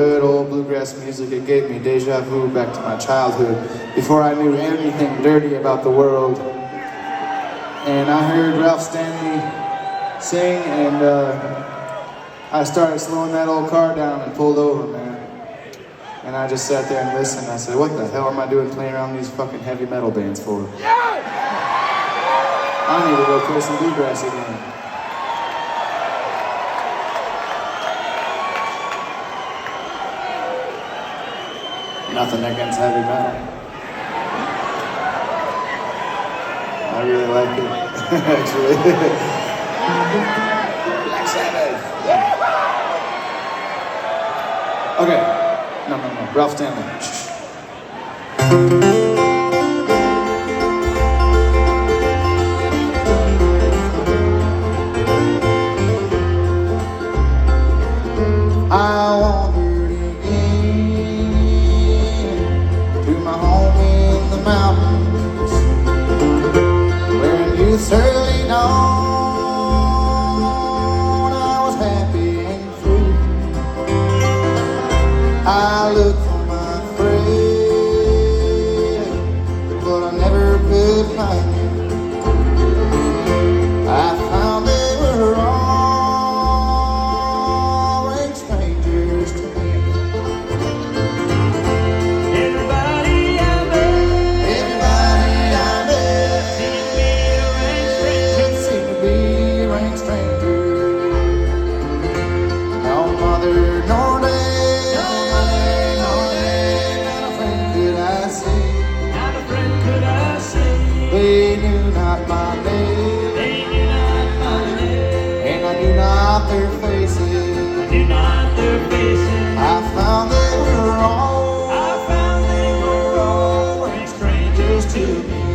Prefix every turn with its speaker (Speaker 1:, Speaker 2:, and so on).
Speaker 1: Good old bluegrass music, it gave me deja vu back to my childhood, before I knew anything dirty about the world. And I heard Ralph Stanley sing, and I started slowing that old car down and pulled over, man. And I just sat there and listened. I said, what the hell am I doing playing around these fucking heavy metal bands for? I need to go play some bluegrass again. Nothing against heavy metal. I really like it, actually. Black Sabbath. Okay. No. Ralph Stanley. I wandered again to my home in the mountains, where in youth's early dawn I was happy and free. I looked for my friend, but I never could find him. I found they were all rain strangers to me.
Speaker 2: Everybody I met
Speaker 1: Seemed to be a rain stranger. No mother nor dad, not a friend could I see.
Speaker 2: Not a friend could I see.
Speaker 1: They knew not my name,
Speaker 2: They knew not my name.
Speaker 1: and I knew not their faces.
Speaker 2: I knew not their faces.
Speaker 1: I found they were all
Speaker 2: I found they were all
Speaker 1: strangers to me.